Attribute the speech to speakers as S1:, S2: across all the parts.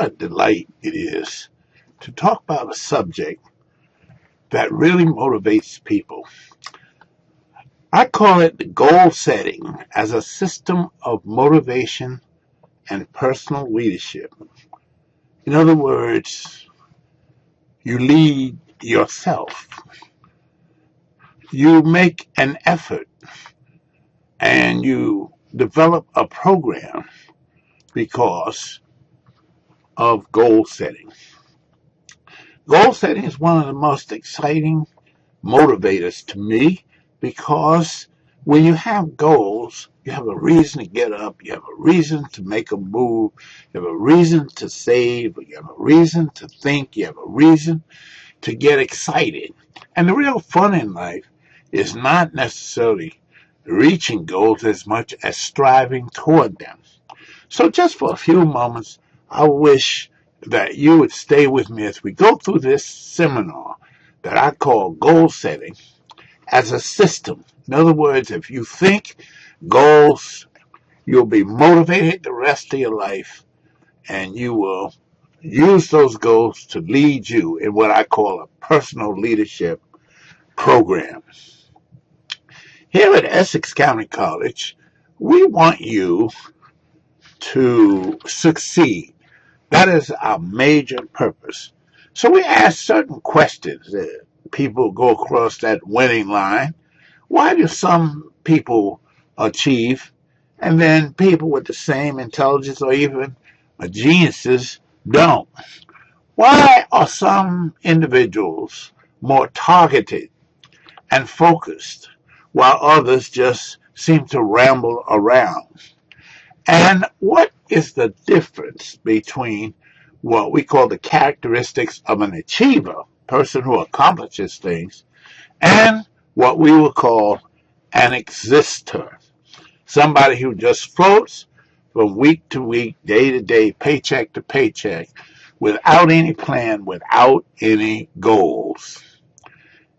S1: What a delight it is to talk about a subject that really motivates people. I call it the goal setting as a system of motivation and personal leadership. In other words, you lead yourself. You make an effort and you develop a program because of goal setting. Goal setting is one of the most exciting motivators to me because when you have goals, you have a reason to get up, you have a reason to make a move, you have a reason to save, you have a reason to think, you have a reason to get excited. And the real fun in life is not necessarily reaching goals as much as striving toward them. So just for a few moments, I wish that you would stay with me as we go through this seminar that I call goal setting as a system. In other words, if you think goals, you'll be motivated the rest of your life, and you will use those goals to lead you in what I call a personal leadership program. Here at Essex County College, we want you to succeed. That is our major purpose. So we ask certain questions. People go across that winning line. Why do some people achieve, and then people with the same intelligence or even geniuses don't? Why are some individuals more targeted and focused while others just seem to ramble around? And what is the difference between what we call the characteristics of an achiever, person who accomplishes things, and what we will call an exister, somebody who just floats from week to week, day to day, paycheck to paycheck, without any plan, without any goals?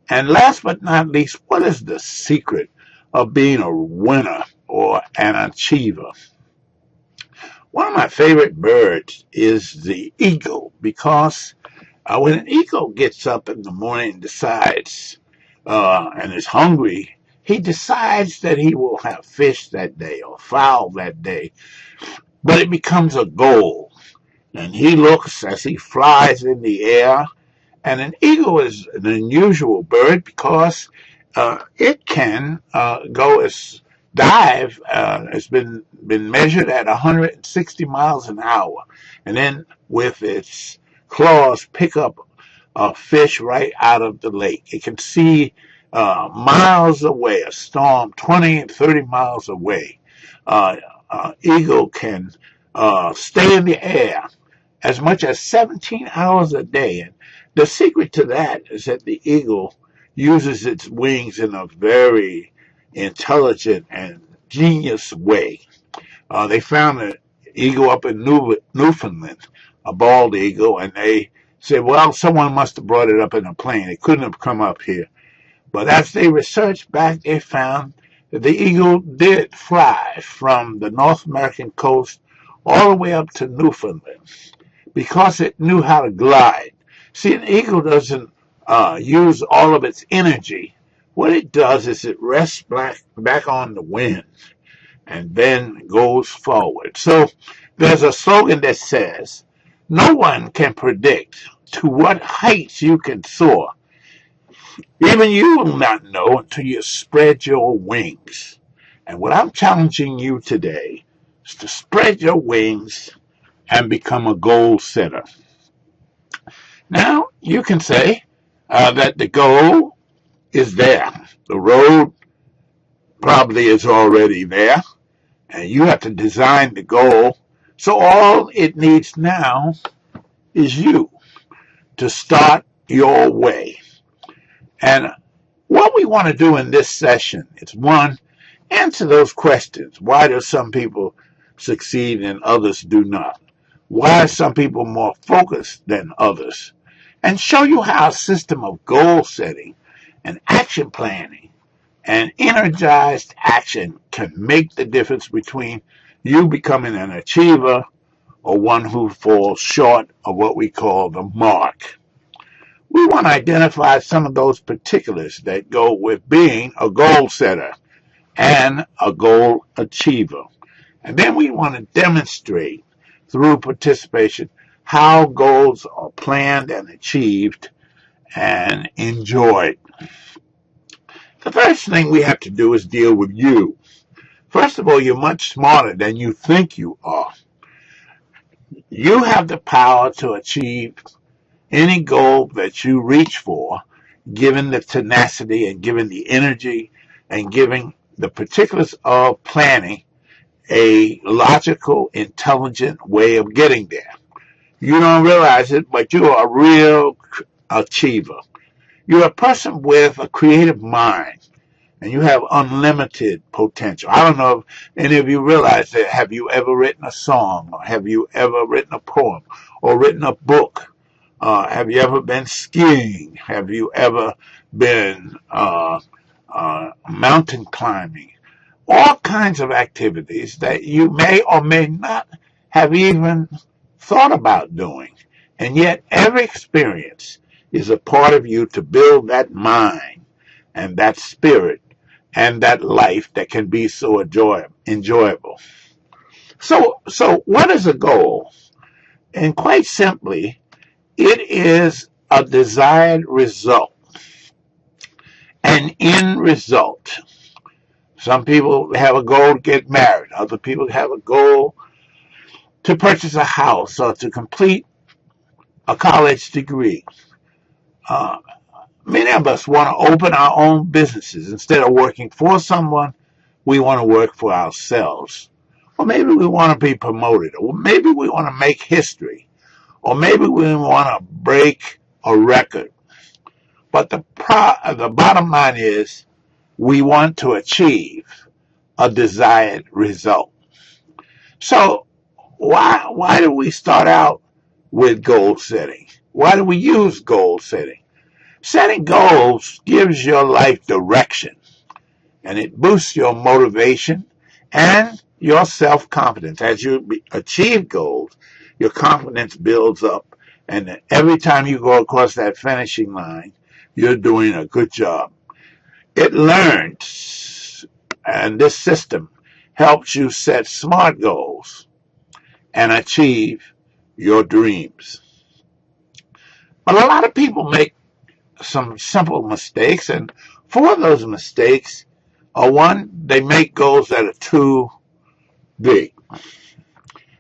S1: And last but not least, what is the secret of being a winner or an achiever? One of my favorite birds is the eagle because when an eagle gets up in the morning and decides and is hungry, he decides that he will have fish that day or fowl that day, but it becomes a goal. And he looks as he flies in the air. And an eagle is an unusual bird because it can dive. It's been measured at 160 miles an hour, and then with its claws pick up a fish right out of the lake. It can see miles away, a storm 20 and 30 miles away. Eagle can stay in the air as much as 17 hours a day. And the secret to that is that the eagle uses its wings in a very intelligent and genius way. They found an eagle up in Newfoundland, a bald eagle, and they said, well, someone must have brought it up in a plane. It couldn't have come up here. But as they researched back, they found that the eagle did fly from the North American coast all the way up to Newfoundland because it knew how to glide. See, an eagle doesn't use all of its energy. What it does is it rests back on the wind and then goes forward. So there's a slogan that says, no one can predict to what heights you can soar. Even you will not know until you spread your wings. And what I'm challenging you today is to spread your wings and become a goal setter. Now, you can say that the goal is there. The road probably is already there, and you have to design the goal. So all it needs now is you to start your way. And what we want to do in this session is, one, answer those questions. Why do some people succeed and others do not? Why are some people more focused than others? And show you how a system of goal setting and action planning and energized action can make the difference between you becoming an achiever or one who falls short of what we call the mark. We want to identify some of those particulars that go with being a goal setter and a goal achiever. And then we want to demonstrate through participation how goals are planned and achieved and enjoyed. The first thing we have to do is deal with you. First of all, you're much smarter than you think you are. You have the power to achieve any goal that you reach for, given the tenacity and given the energy and given the particulars of planning a logical, intelligent way of getting there. You don't realize it, but you are a real achiever. You're a person with a creative mind, and you have unlimited potential. I don't know if any of you realize that. Have you ever written a song, or have you ever written a poem, or written a book? Have you ever been skiing? Have you ever been mountain climbing? All kinds of activities that you may or may not have even thought about doing. And yet every experience is a part of you to build that mind and that spirit and that life that can be so enjoyable. So what is a goal? And quite simply, it is a desired result, an end result. Some people have a goal to get married. Other people have a goal to purchase a house or to complete a college degree. Many of us want to open our own businesses. Instead of working for someone, we want to work for ourselves. Or maybe we want to be promoted. Or maybe we want to make history. Or maybe we want to break a record. But the bottom line is we want to achieve a desired result. So why do we start out with goal setting? Why do we use goal setting? Setting goals gives your life direction, and it boosts your motivation and your self-confidence. As you achieve goals, your confidence builds up, and every time you go across that finishing line, you're doing a good job. It learns, and this system helps you set smart goals and achieve your dreams. But a lot of people make some simple mistakes, and four of those mistakes are: one, they make goals that are too big.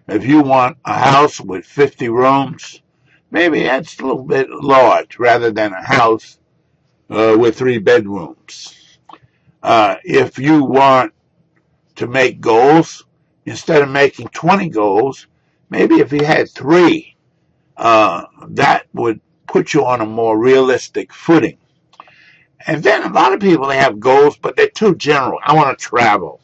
S1: If you want a house with 50 rooms, maybe that's a little bit large rather than a house with 3 bedrooms. If you want to make goals, instead of making 20 goals, maybe if you had 3, that would put you on a more realistic footing. And then a lot of people, they have goals, but they're too general. I want to travel.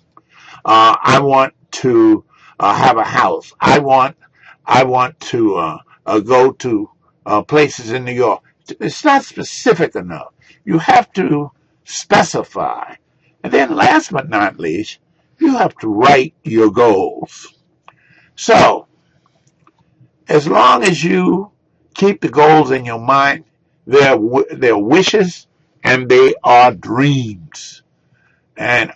S1: I want to have a house. I want to go to places in New York. It's not specific enough. You have to specify. And then last but not least, you have to write your goals. So, as long as you keep the goals in your mind, they're wishes and they are dreams. And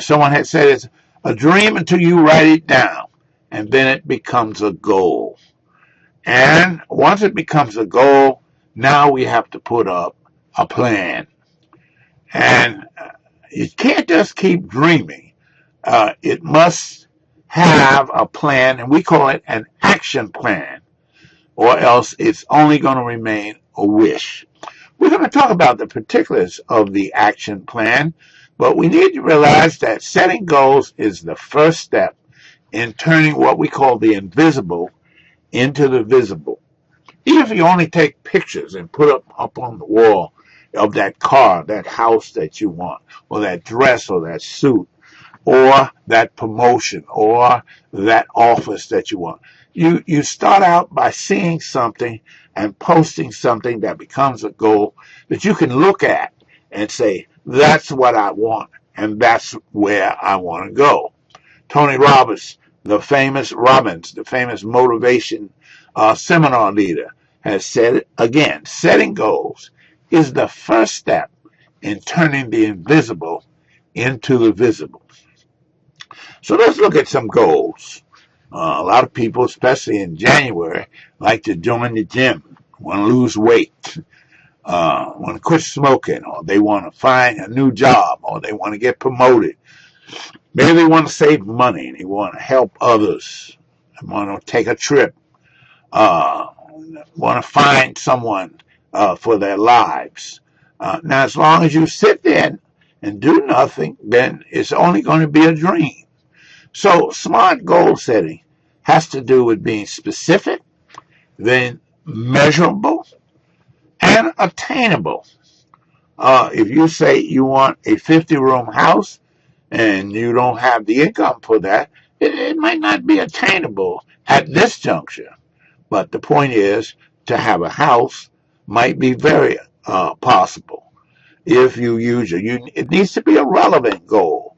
S1: someone had said it's a dream until you write it down, and then it becomes a goal. And once it becomes a goal, now we have to put up a plan. And you can't just keep dreaming. It must have a plan, and we call it an action plan, or else it's only going to remain a wish. We're going to talk about the particulars of the action plan, but we need to realize that setting goals is the first step in turning what we call the invisible into the visible. Even if you only take pictures and put up on the wall of that car, that house that you want, or that dress or that suit, or that promotion, or that office that you want. You start out by seeing something and posting something that becomes a goal that you can look at and say, that's what I want, and that's where I want to go. Tony Robbins the famous Robbins, the famous motivation seminar leader, has said it again. Setting goals is the first step in turning the invisible into the visible. So let's look at some goals. A lot of people, especially in January, like to join the gym, want to lose weight, want to quit smoking, or they want to find a new job, or they want to get promoted. Maybe they want to save money, and they want to help others, they want to take a trip, uh, want to find someone for their lives. Now, as long as you sit there and do nothing, then it's only going to be a dream. So smart goal setting has to do with being specific, then measurable, and attainable. If you say you want a 50-room house and you don't have the income for that, it might not be attainable at this juncture. But the point is, to have a house might be very possible if you use it. It needs to be a relevant goal,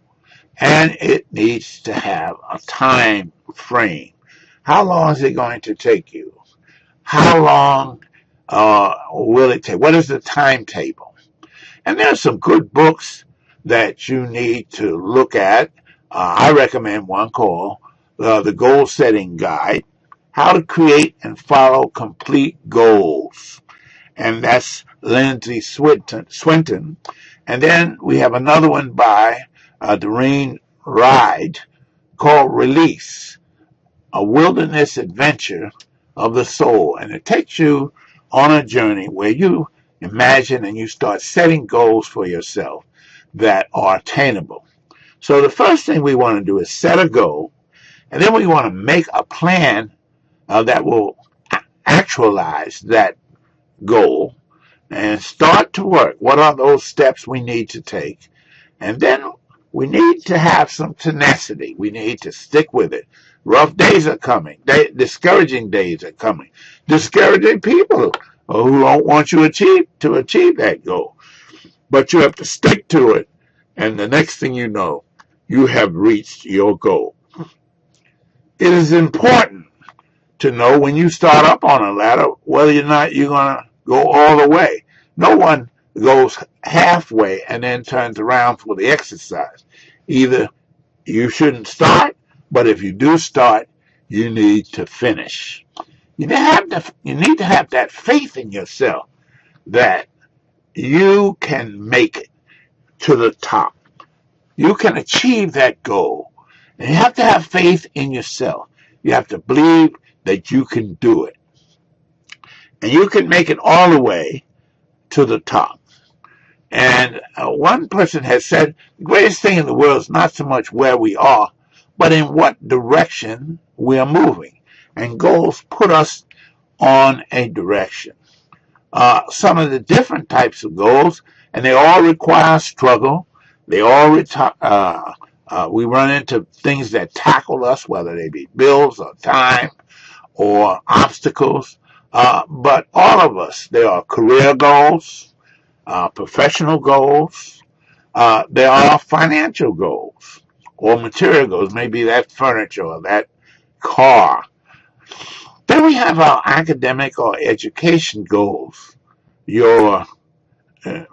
S1: and it needs to have a time frame. How long is it going to take you? How long will it take? What is the timetable? And there are some good books that you need to look at. I recommend one called The Goal Setting Guide, How to Create and Follow Complete Goals. And that's Lindsay Swinton. And then we have another one by Doreen Ride called Release, A Wilderness Adventure of the Soul. And it takes you on a journey where you imagine and you start setting goals for yourself that are attainable. So the first thing we want to do is set a goal, and then we want to make a plan that will actualize that goal and start to work. What are those steps we need to take? And then we need to have some tenacity. We need to stick with it. Rough days are coming. Discouraging days are coming. Discouraging people who don't want you to achieve that goal. But you have to stick to it. And the next thing you know, you have reached your goal. It is important to know when you start up on a ladder whether or not you're going to go all the way. No one goes halfway and then turns around for the exercise. Either you shouldn't start, but if you do start, you need to finish. You need to have that faith in yourself that you can make it to the top. You can achieve that goal. And you have to have faith in yourself. You have to believe that you can do it. And you can make it all the way to the top. And one person has said, the greatest thing in the world is not so much where we are, but in what direction we are moving. And goals put us on a direction. Some of the different types of goals, and they all require struggle. They all we run into things that tackle us, whether they be bills or time or obstacles. But all of us, there are career goals, professional goals, there are financial goals or material goals, maybe that furniture or that car. Then we have our academic or education goals. You're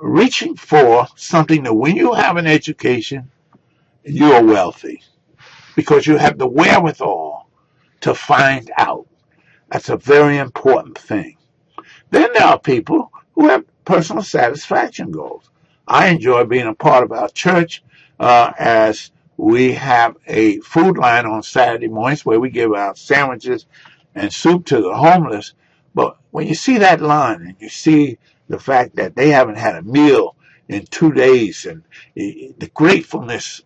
S1: reaching for something that when you have an education, you are wealthy because you have the wherewithal to find out. That's a very important thing. Then there are people who have personal satisfaction goals. I enjoy being a part of our church as we have a food line on Saturday mornings where we give out sandwiches and soup to the homeless. But when you see that line and you see the fact that they haven't had a meal in 2 days and the gratefulness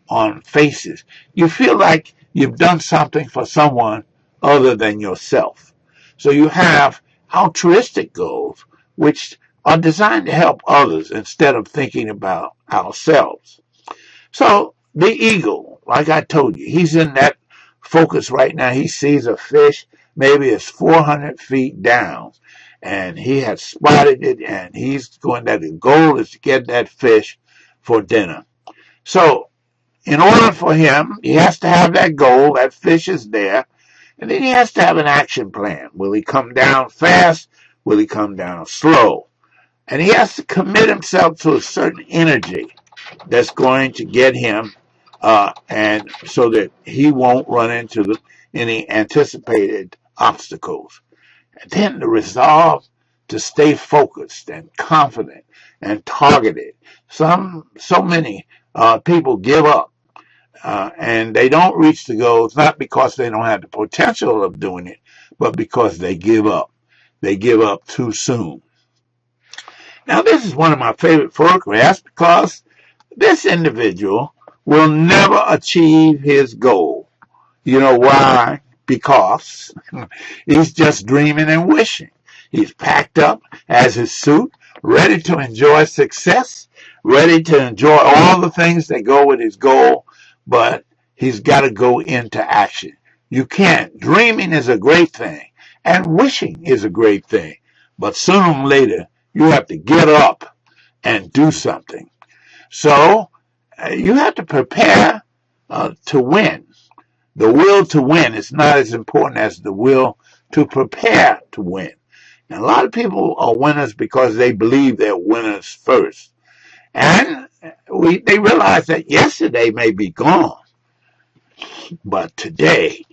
S1: on faces, you feel like you've done something for someone other than yourself. So you have altruistic goals, which are designed to help others instead of thinking about ourselves. So the eagle, like I told you, he's in that focus right now. He sees a fish, maybe it's 400 feet down, and he has spotted it, and he's going that the goal is to get that fish for dinner. So in order for him, he has to have that goal. That fish is there. And then he has to have an action plan. Will he come down fast? Will he come down slow? And he has to commit himself to a certain energy that's going to get him, and so that he won't run into any anticipated obstacles. And then the resolve to stay focused and confident and targeted. So many people give up, and they don't reach the goals, not because they don't have the potential of doing it, but because they give up. They give up too soon. Now, this is one of my favorite photographs because this individual will never achieve his goal. You know why? Because he's just dreaming and wishing. He's packed up as his suit, ready to enjoy success, ready to enjoy all the things that go with his goal, but he's got to go into action. You can't. Dreaming is a great thing, and wishing is a great thing, but sooner or later, you have to get up and do something. So you have to prepare to win. The will to win is not as important as the will to prepare to win. And a lot of people are winners because they believe they're winners first. And they realize that yesterday may be gone, but today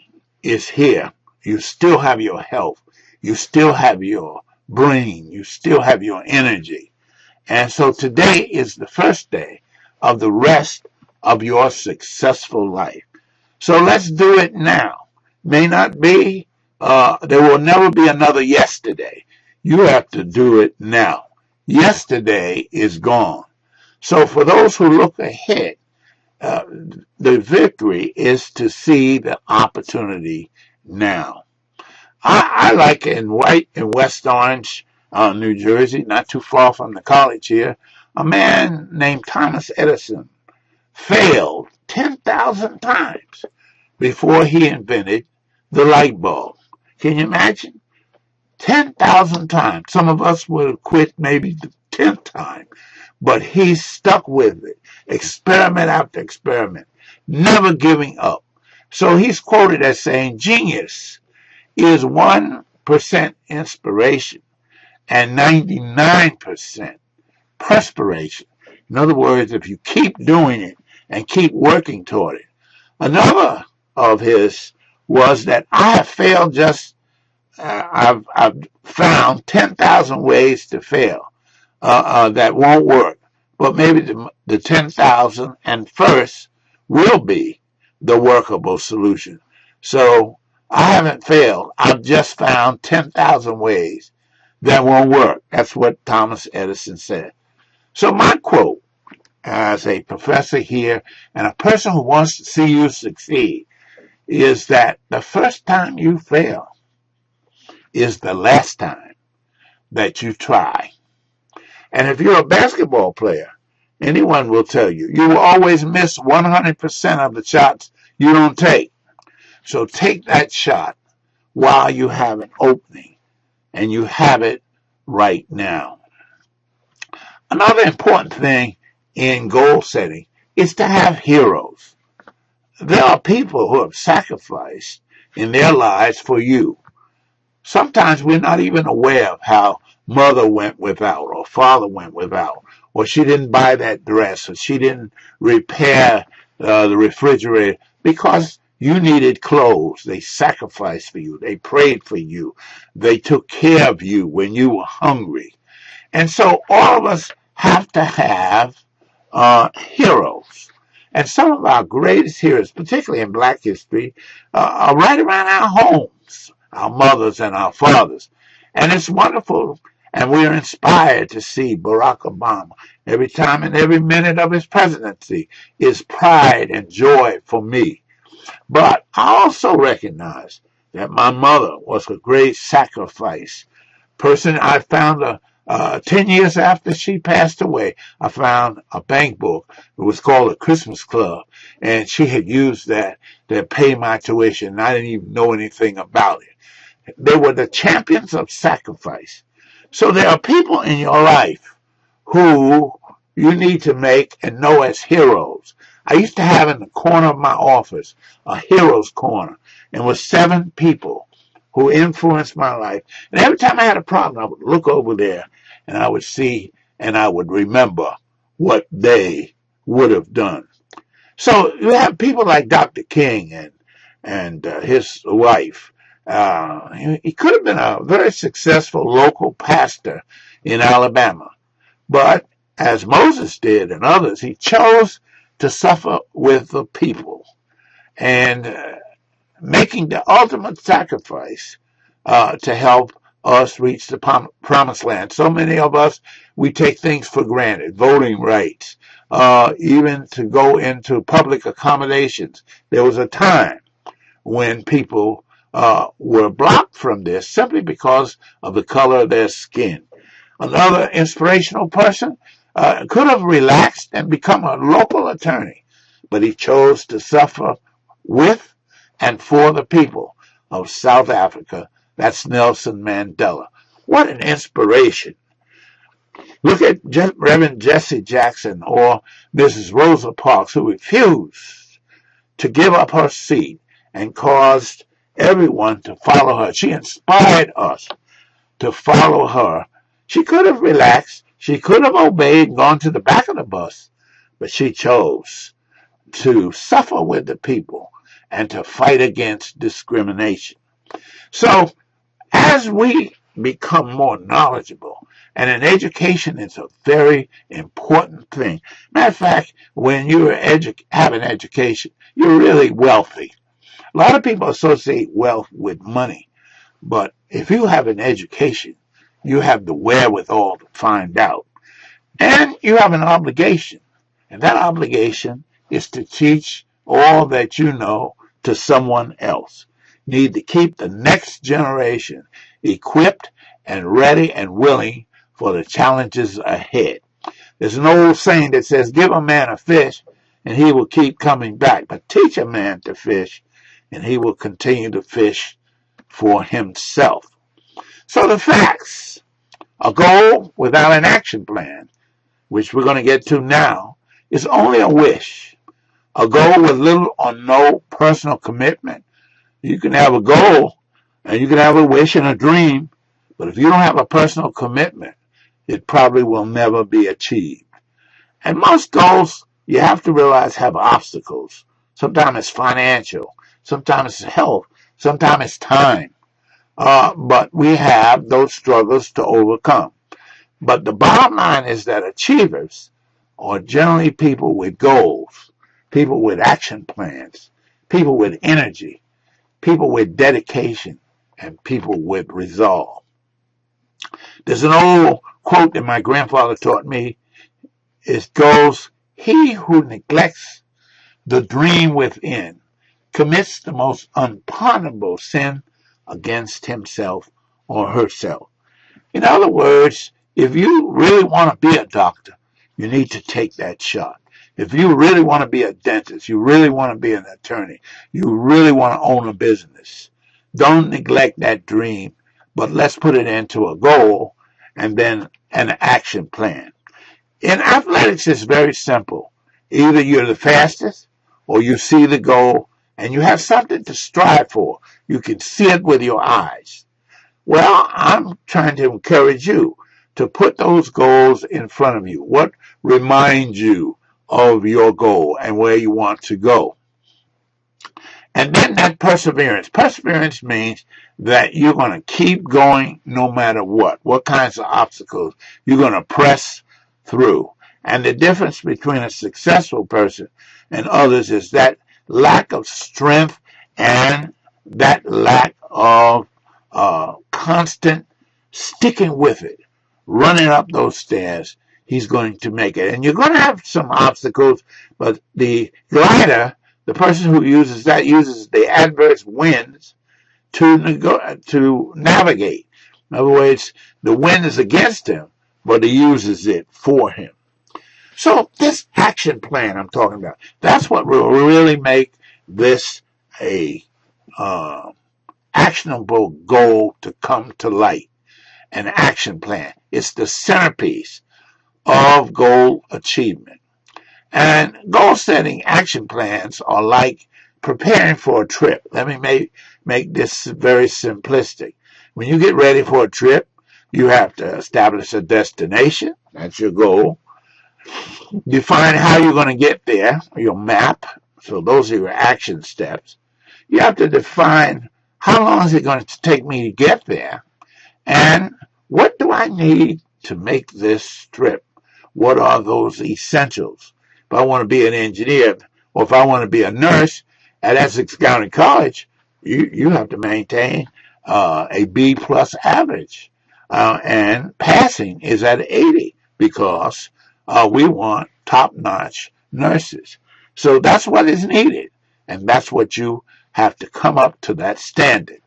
S1: is here. You still have your health. You still have your brain. You still have your energy. And so today is the first day of the rest of your successful life. So let's do it now. May not be, there will never be another yesterday. You have to do it now. Yesterday is gone. So for those who look ahead, the victory is to see the opportunity now. I like in West Orange, New Jersey, not too far from the college here, a man named Thomas Edison failed 10,000 times before he invented the light bulb. Can you imagine? 10,000 times. Some of us would have quit maybe the 10th time, but he stuck with it, experiment after experiment, never giving up. So he's quoted as saying, genius is 1% inspiration and 99% perspiration. In other words, if you keep doing it and keep working toward it. Another of his was that I have failed I've found 10,000 ways to fail that won't work. But maybe the 10,000 and first will be the workable solution. So I haven't failed. I've just found 10,000 ways that won't work. That's what Thomas Edison said. So my quote as a professor here and a person who wants to see you succeed is that the first time you fail is the last time that you try. And if you're a basketball player, anyone will tell you, you will always miss 100% of the shots you don't take. So take that shot while you have an opening, and you have it right now. Another important thing in goal setting is to have heroes. There are people who have sacrificed in their lives for you. Sometimes we're not even aware of how mother went without or father went without, or she didn't buy that dress, or she didn't repair the refrigerator because you needed clothes. They sacrificed for you. They prayed for you. They took care of you when you were hungry. And so all of us have to have heroes. And some of our greatest heroes, particularly in Black history, are right around our homes, our mothers and our fathers. And it's wonderful, and we are inspired to see Barack Obama. Every time and every minute of his presidency is pride and joy for me. But I also recognize that my mother was a great sacrifice person. I found 10 years after she passed away, I found a bank book. It was called a Christmas Club, and she had used that to pay my tuition. I didn't even know anything about it. They were the champions of sacrifice. So there are people in your life who you need to make and know as heroes. I used to have in the corner of my office a hero's corner, and with 7 people who influenced my life. And every time I had a problem, I would look over there and I would see and I would remember what they would have done. So you have people like Dr. King and his wife. He could have been a very successful local pastor in Alabama, but as Moses did and others, he chose to suffer with the people and making the ultimate sacrifice to help us reach the promised land. So many of us, we take things for granted, voting rights, even to go into public accommodations. There was a time when people were blocked from this simply because of the color of their skin. Another inspirational person could have relaxed and become a local attorney, but he chose to suffer with and for the people of South Africa. That's Nelson Mandela. What an inspiration. Look at Reverend Jesse Jackson or Mrs. Rosa Parks, who refused to give up her seat and caused everyone to follow her. She inspired us to follow her. She could have relaxed. She could have obeyed and gone to the back of the bus, but she chose to suffer with the people and to fight against discrimination. So as we become more knowledgeable, and an education is a very important thing. Matter of fact, when you have an education, you're really wealthy. A lot of people associate wealth with money, but if you have an education, you have the wherewithal to find out. And you have an obligation, and that obligation is to teach all that you know to someone else. You need to keep the next generation equipped and ready and willing for the challenges ahead. There's an old saying that says, give a man a fish and he will keep coming back, but teach a man to fish and he will continue to fish for himself. So the facts: a goal without an action plan, which we're going to get to now, is only a wish. A goal with little or no personal commitment. You can have a goal and you can have a wish and a dream, but if you don't have a personal commitment, it probably will never be achieved. And most goals, you have to realize, have obstacles. Sometimes it's financial, sometimes it's health, sometimes it's time. But we have those struggles to overcome. But the bottom line is that achievers are generally people with goals, people with action plans, people with energy, people with dedication, and people with resolve. There's an old quote that my grandfather taught me. It goes, he who neglects the dream within commits the most unpardonable sin against himself or herself. In other words, if you really want to be a doctor, you need to take that shot. If you really want to be a dentist, you really want to be an attorney, you really want to own a business, don't neglect that dream, but let's put it into a goal and then an action plan. In athletics, it's very simple. Either you're the fastest or you see the goal and you have something to strive for. You can see it with your eyes. Well, I'm trying to encourage you to put those goals in front of you. What reminds you of your goal and where you want to go? And then that perseverance. Perseverance means that you're going to keep going no matter what kinds of obstacles. You're going to press through. And the difference between a successful person and others is that lack of strength and that lack of constant sticking with it, running up those stairs. He's going to make it. And you're going to have some obstacles, but the glider, the person who uses the adverse winds to navigate. In other words, the wind is against him, but he uses it for him. So this action plan I'm talking about, that's what will really make this a actionable goal to come to light. An action plan. It's the centerpiece of goal achievement. And goal setting action plans are like preparing for a trip. Let me make this very simplistic. When you get ready for a trip, you have to establish a destination. That's your goal. Define how you're going to get there, your map. So those are your action steps. You have to define how long is it going to take me to get there, and what do I need to make this trip? What are those essentials? If I want to be an engineer or if I want to be a nurse at Essex County College, you have to maintain a B plus average. And passing is at 80 because we want top notch nurses. So that's what is needed. And that's what you have to come up to that standard.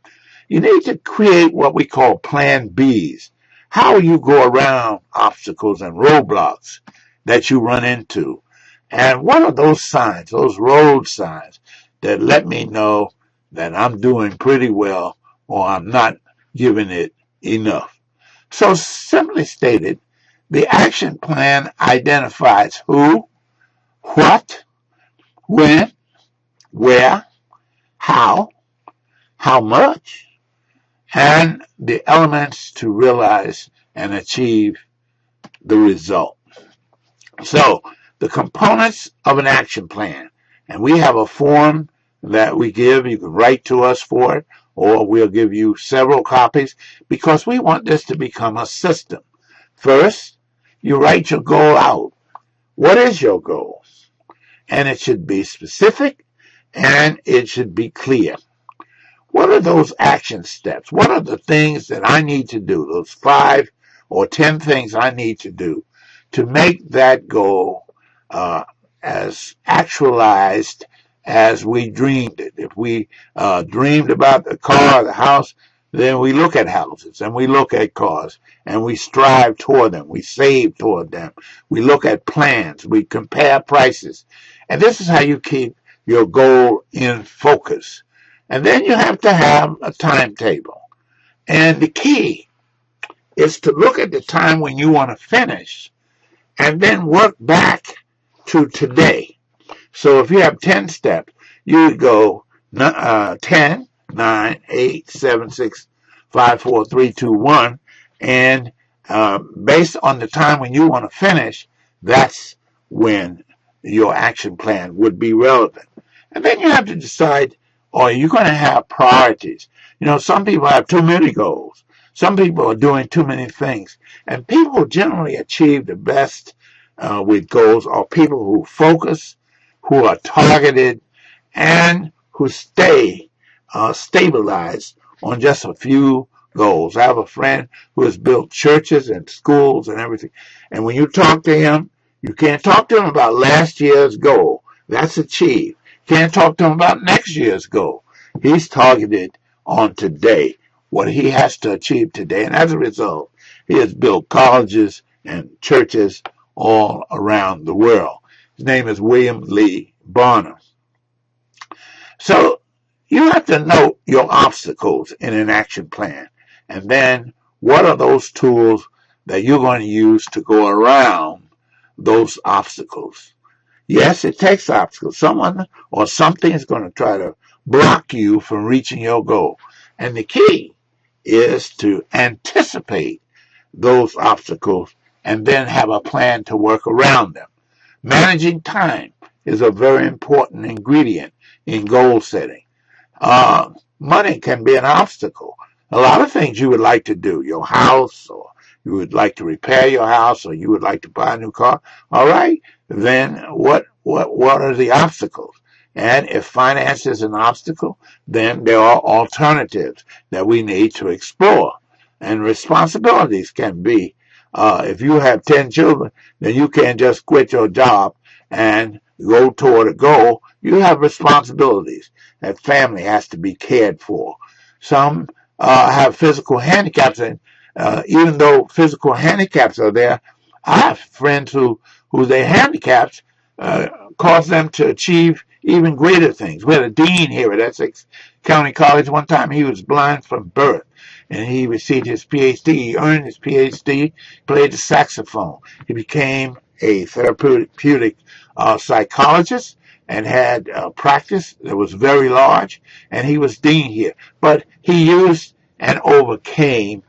S1: You need to create what we call plan Bs. How you go around obstacles and roadblocks that you run into. And what are those signs, those road signs that let me know that I'm doing pretty well or I'm not giving it enough? So simply stated, the action plan identifies who, what, when, where, how much, and the elements to realize and achieve the result. So the components of an action plan, and we have a form that we give. You can write to us for it, or we'll give you several copies because we want this to become a system. First, you write your goal out. What is your goal? And it should be specific and it should be clear. What are those action steps? What are the things that I need to do? Those 5 or 10 things I need to do to make that goal as actualized as we dreamed it. If we dreamed about the car or the house, then we look at houses and we look at cars and we strive toward them. We save toward them. We look at plans. We compare prices. And this is how you keep your goal in focus. And then you have to have a timetable. And the key is to look at the time when you want to finish and then work back to today. So if you have 10 steps, you would go 10, 9, 8, 7, 6, 5, 4, 3, 2, 1. And based on the time when you want to finish, that's when your action plan would be relevant. And then you have to decide, are you going to have priorities? You know, some people have too many goals. Some people are doing too many things. And people generally achieve the best with goals are people who focus, who are targeted, and who stay stabilized on just a few goals. I have a friend who has built churches and schools and everything. And when you talk to him, you can't talk to him about last year's goal. That's achieved. Can't talk to him about next year's goal. He's targeted on today, what he has to achieve today. And as a result, he has built colleges and churches all around the world. His name is William Lee Bonner. So you have to note your obstacles in an action plan. And then what are those tools that you're going to use to go around those obstacles? Yes, it takes obstacles. Someone or something is going to try to block you from reaching your goal. And the key is to anticipate those obstacles and then have a plan to work around them. Managing time is a very important ingredient in goal setting. Money can be an obstacle. A lot of things you would like to do, your house, or you would like to repair your house, or you would like to buy a new car. All right, then what are the obstacles? And if finance is an obstacle, then there are alternatives that we need to explore. And responsibilities can be, if you have 10 children, then you can't just quit your job and go toward a goal. You have responsibilities. That family has to be cared for. Some have physical handicaps, and even though physical handicaps are there, I have friends who their handicaps cause them to achieve even greater things. We had a dean here at Essex County College one time. He was blind from birth, and he received his PhD. He earned his PhD, played the saxophone. He became a therapeutic psychologist and had practice that was very large, and he was dean here. But he used and overcame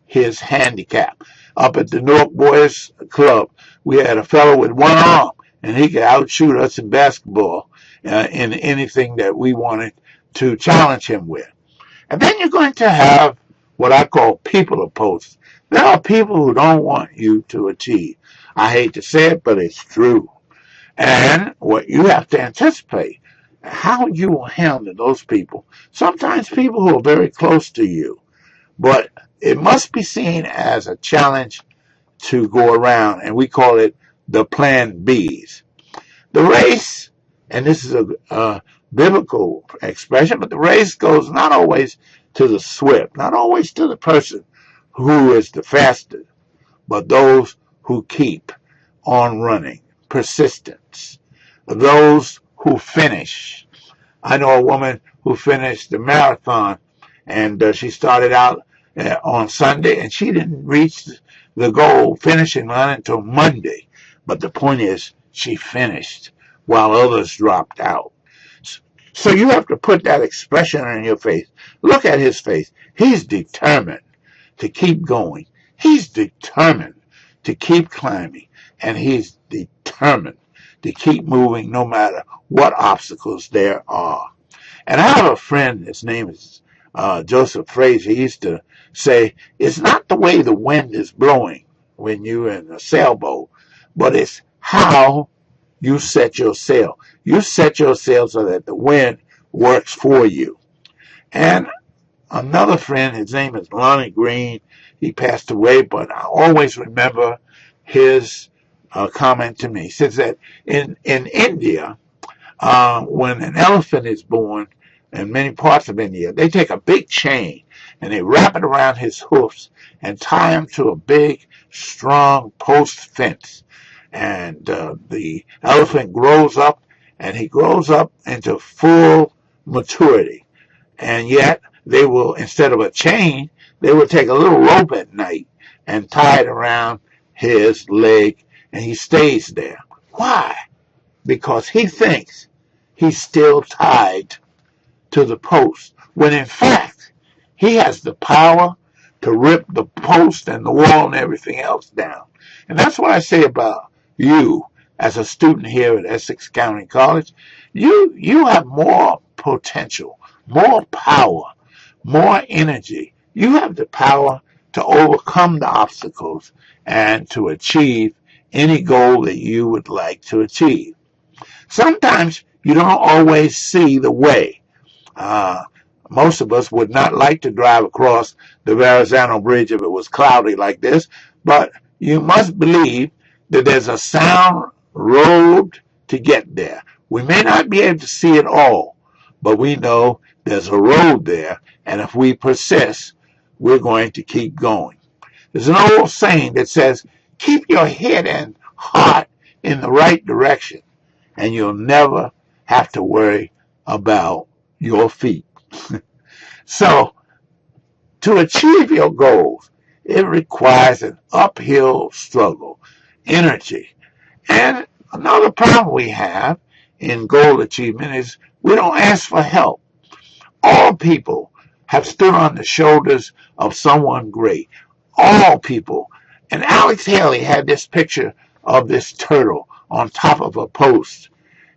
S1: his handicap. Up at the Newark Boys Club, we had a fellow with one arm, and he could outshoot us in basketball in anything that we wanted to challenge him with. And then you're going to have what I call people opposers. There are people who don't want you to achieve. I hate to say it, but it's true. And what you have to anticipate, how you will handle those people. Sometimes people who are very close to you, but it must be seen as a challenge to go around, and we call it the plan Bs. The race, and this is a biblical expression, but the race goes not always to the swift, not always to the person who is the fastest, but those who keep on running, persistence, those who finish. I know a woman who finished the marathon, and she started out on Sunday, and she didn't reach the goal finishing line until Monday. But the point is, she finished while others dropped out. So you have to put that expression on your face. Look at his face. He's determined to keep going. He's determined to keep climbing. And he's determined to keep moving no matter what obstacles there are. And I have a friend, his name is Joseph Fraser. He used to say, it's not the way the wind is blowing when you're in a sailboat, but it's how you set your sail. You set your sail so that the wind works for you. And another friend, his name is Lonnie Green. He passed away, but I always remember his comment to me. He says that in India, when an elephant is born, in many parts of India, they take a big chain and they wrap it around his hoofs and tie him to a big, strong post fence. And the elephant grows up, and he grows up into full maturity. And yet, they will, instead of a chain, they will take a little rope at night and tie it around his leg, and he stays there. Why? Because he thinks he's still tied to the post, when in fact, he has the power to rip the post and the wall and everything else down. And that's what I say about you as a student here at Essex County College. You have more potential, more power, more energy. You have the power to overcome the obstacles and to achieve any goal that you would like to achieve. Sometimes you don't always see the way. Most of us would not like to drive across the Verrazano Bridge if it was cloudy like this, but you must believe that there's a sound road to get there. We may not be able to see it all, but we know there's a road there, and if we persist, we're going to keep going. There's an old saying that says, keep your head and heart in the right direction, and you'll never have to worry about your feet. So, to achieve your goals, it requires an uphill struggle, energy. And another problem we have in goal achievement is we don't ask for help. All people have stood on the shoulders of someone great. All people. And Alex Haley had this picture of this turtle on top of a post.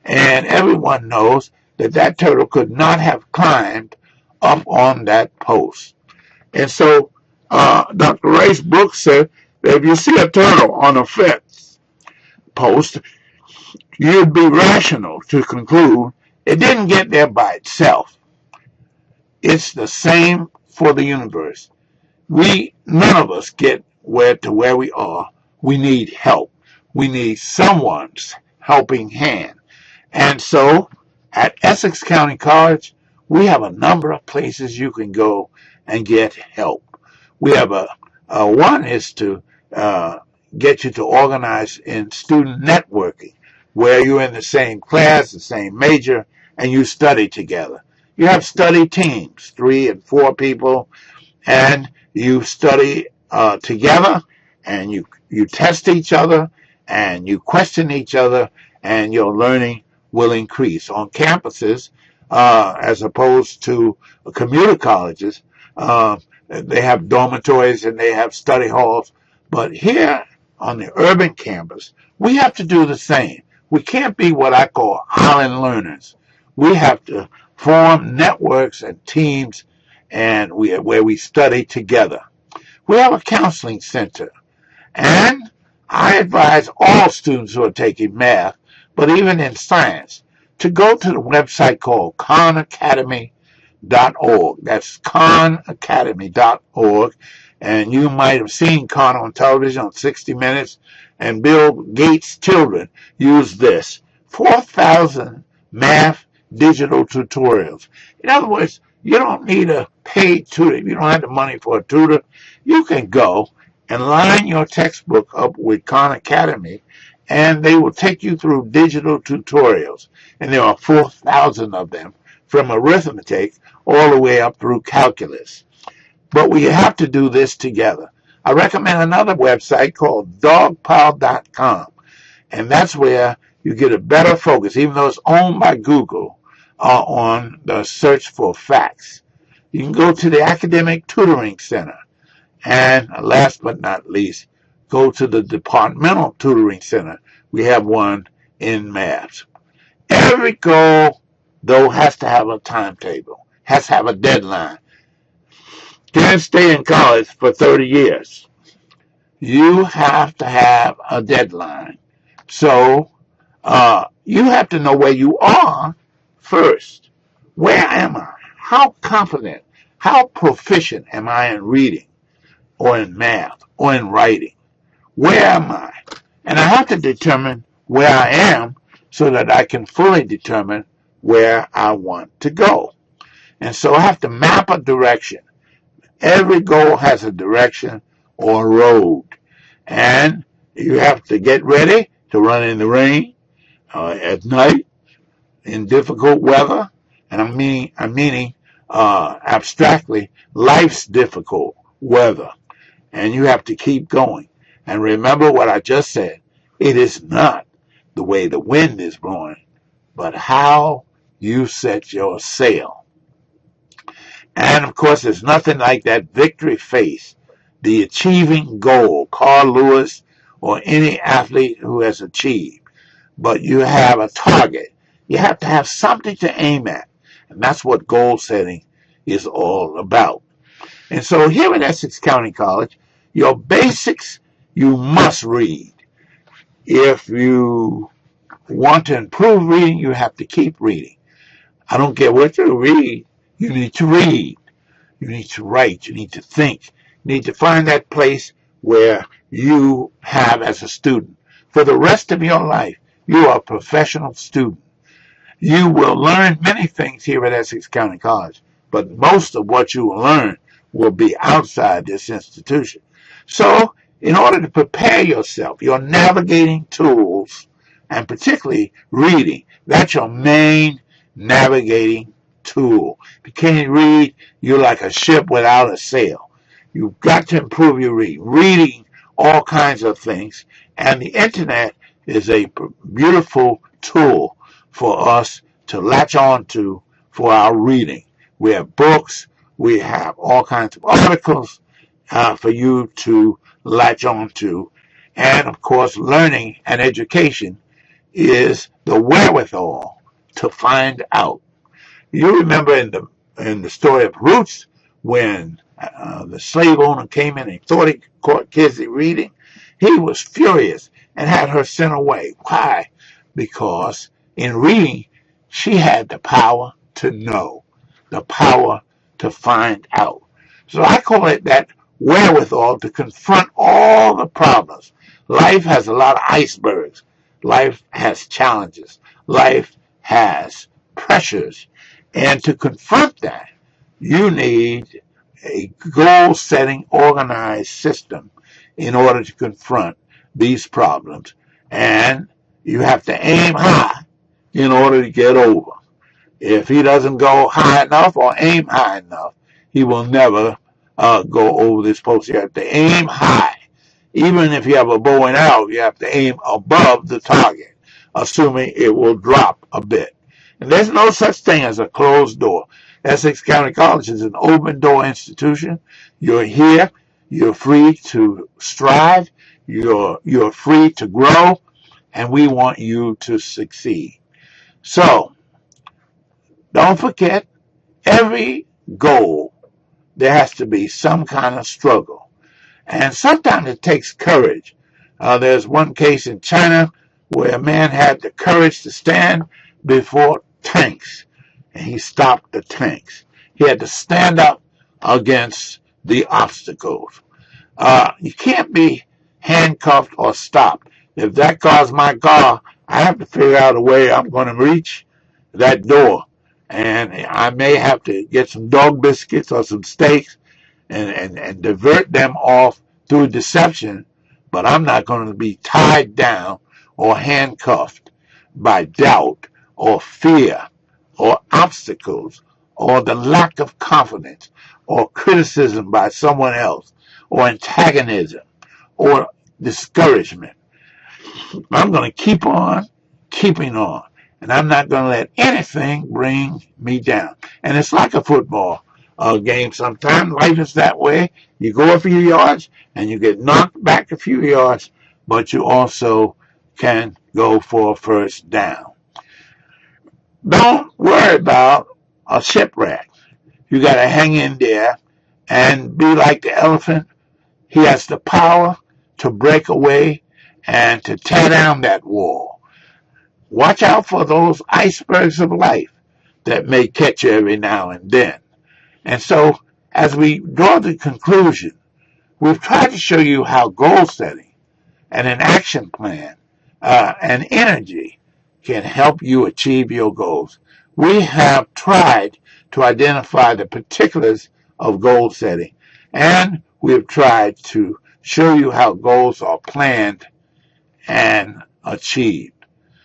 S1: And everyone knows that that turtle could not have climbed up on that post. And so Dr. Race Brooks said that if you see a turtle on a fence post, you'd be rational to conclude it didn't get there by itself. It's the same for the universe. None of us get to where we are. We need help. We need someone's helping hand. And so at Essex County College, we have a number of places you can go and get help. We have one is to get you to organize in student networking, where you're in the same class, the same major, and you study together. You have study teams, 3 and 4 people, and you study together, and you test each other, and you question each other, and your learning will increase. On campuses, as opposed to community colleges, they have dormitories and they have study halls. But here on the urban campus, we have to do the same. We can't be what I call island learners. We have to form networks and teams and where we study together. We have a counseling center, and I advise all students who are taking math, but even in science, to go to the website called khanacademy.org. That's khanacademy.org. And you might have seen Khan on television on 60 Minutes, and Bill Gates' children use this. 4,000 math digital tutorials. In other words, you don't need a paid tutor. If you don't have the money for a tutor, you can go and line your textbook up with Khan Academy, and they will take you through digital tutorials. And there are 4,000 of them, from arithmetic all the way up through calculus. But we have to do this together. I recommend another website called dogpile.com, and that's where you get a better focus, even though it's owned by Google, on the search for facts. You can go to the Academic Tutoring Center. And last but not least, go to the Departmental Tutoring Center. We have one in math. Every goal, though, has to have a timetable, has to have a deadline. Can't stay in college for 30 years. You have to have a deadline. So you have to know where you are first. Where am I? How confident, how proficient am I in reading, or in math, or in writing? Where am I? And I have to determine where I am so that I can fully determine where I want to go. And so I have to map a direction. Every goal has a direction or a road. And you have to get ready to run in the rain, at night, in difficult weather. And I'm meaning abstractly, life's difficult weather. And you have to keep going. And remember what I just said. It is not the way the wind is blowing, but how you set your sail. And of course, there's nothing like that victory face, the achieving goal, Carl Lewis or any athlete who has achieved. But you have a target. You have to have something to aim at. And that's what goal setting is all about. And so here at Essex County College, your basics you must read. If you want to improve reading, you have to keep reading. I don't care what you read, you need to read. You need to write, you need to think. You need to find that place where you have as a student. For the rest of your life, you are a professional student. You will learn many things here at Essex County College, but most of what you will learn will be outside this institution. So, in order to prepare yourself, your navigating tools, and particularly reading, that's your main navigating tool. If you can't read, you're like a ship without a sail. You've got to improve your reading. Reading all kinds of things, and the internet is a beautiful tool for us to latch on to for our reading. We have books, we have all kinds of articles for you to latch on to. And of course, learning and education is the wherewithal to find out. You remember in the story of Roots, when the slave owner came in and thought he caught Kizzy reading, he was furious and had her sent away. Why? Because in reading, she had the power to know, the power to find out. So I call it that wherewithal to confront all the problems. Life has a lot of icebergs. Life has challenges. Life has pressures. And to confront that, you need a goal-setting, organized system in order to confront these problems. And you have to aim high in order to get over. If he doesn't go high enough or aim high enough, he will never go over this post. You have to aim high. Even if you have a bow and arrow, you have to aim above the target. assuming it will drop a bit. And there's no such thing as a closed door. Essex County College is an open door institution. You're here. You're free to strive. You're free to grow. And we want you to succeed. So don't forget, every goal, there has to be some kind of struggle. And sometimes it takes courage. There's one case in China where a man had the courage to stand before tanks, and he stopped the tanks. He had to stand up against the obstacles. You can't be handcuffed or stopped. If that car's my car, I have to figure out a way I'm going to reach that door. And I may have to get some dog biscuits or some steaks and divert them off through deception, but I'm not going to be tied down or handcuffed by doubt or fear or obstacles or the lack of confidence or criticism by someone else or antagonism or discouragement. I'm going to keep on keeping on, and I'm not going to let anything bring me down. And it's like a football game sometimes. Life is that way. You go a few yards and you get knocked back a few yards, but you also can go for a first down. Don't worry about a shipwreck. You got to hang in there and be like the elephant. He has the power to break away and to tear down that wall. Watch out for those icebergs of life that may catch you every now and then. And so, as we draw the conclusion, we've tried to show you how goal setting and an action plan and energy can help you achieve your goals. We have tried to identify the particulars of goal setting, and we've tried to show you how goals are planned and achieved.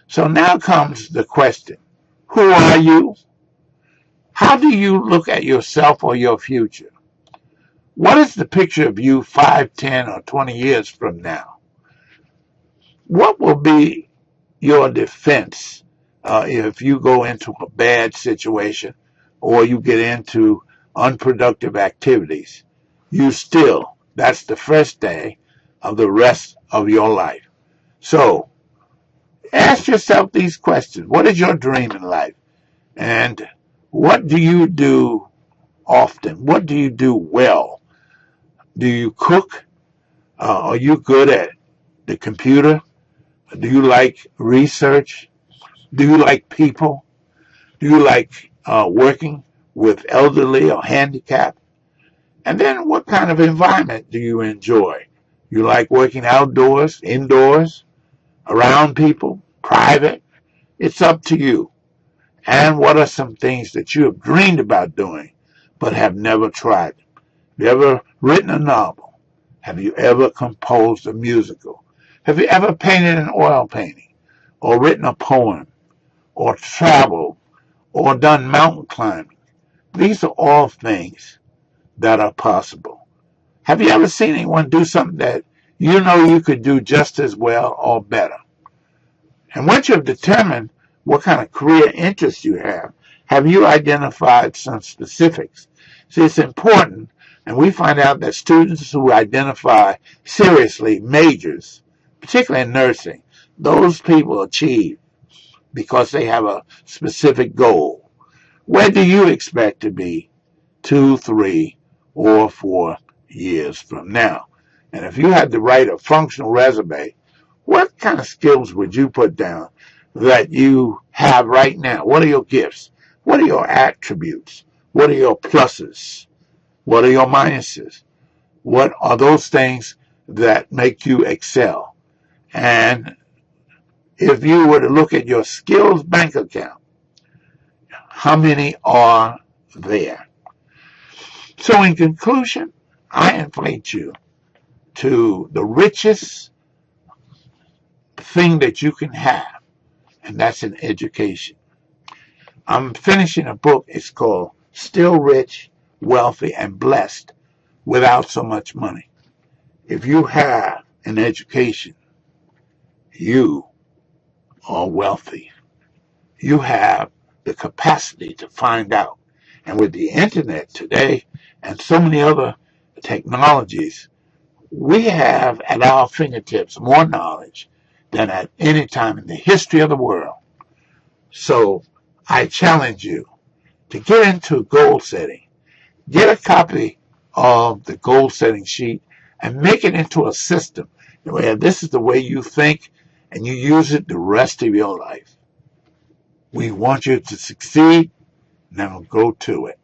S1: So now comes the question, who are you? How do you look at yourself or your future? What is the picture of you 5, 10, or 20 years from now? What will be your defense if you go into a bad situation or you get into unproductive activities? That's the first day of the rest of your life. So ask yourself these questions. What is your dream in life? And what do you do often? What do you do well? Do you cook? Are you good at the computer? Do you like research? Do you like people? Do you like working with elderly or handicapped? And then what kind of environment do you enjoy? You like working outdoors, indoors, around people, private? It's up to you. And what are some things that you have dreamed about doing but have never tried? Have you ever written a novel? Have you ever composed a musical? Have you ever painted an oil painting or written a poem or traveled or done mountain climbing? These are all things that are possible. Have you ever seen anyone do something that you know you could do just as well or better? And once you've determined what kind of career interests you have you identified some specifics? See, it's important, and we find out that students who identify seriously majors, particularly in nursing, those people achieve because they have a specific goal. Where do you expect to be 2, 3, or 4 years from now? And if you had to write a functional resume, what kind of skills would you put down that you have right now? What are your gifts? What are your attributes? What are your pluses? What are your minuses? What are those things that make you excel? And if you were to look at your skills bank account, how many are there? So in conclusion, I invite you to the richest thing that you can have, and that's an education. I'm finishing a book. It's called Still Rich, Wealthy, and Blessed Without So Much Money. If you have an education, you or wealthy. You have the capacity to find out. And with the internet today and so many other technologies, we have at our fingertips more knowledge than at any time in the history of the world. So I challenge you to get into goal setting. Get a copy of the goal setting sheet and make it into a system where this is the way you think and you use it the rest of your life. We want you to succeed. Now go to it.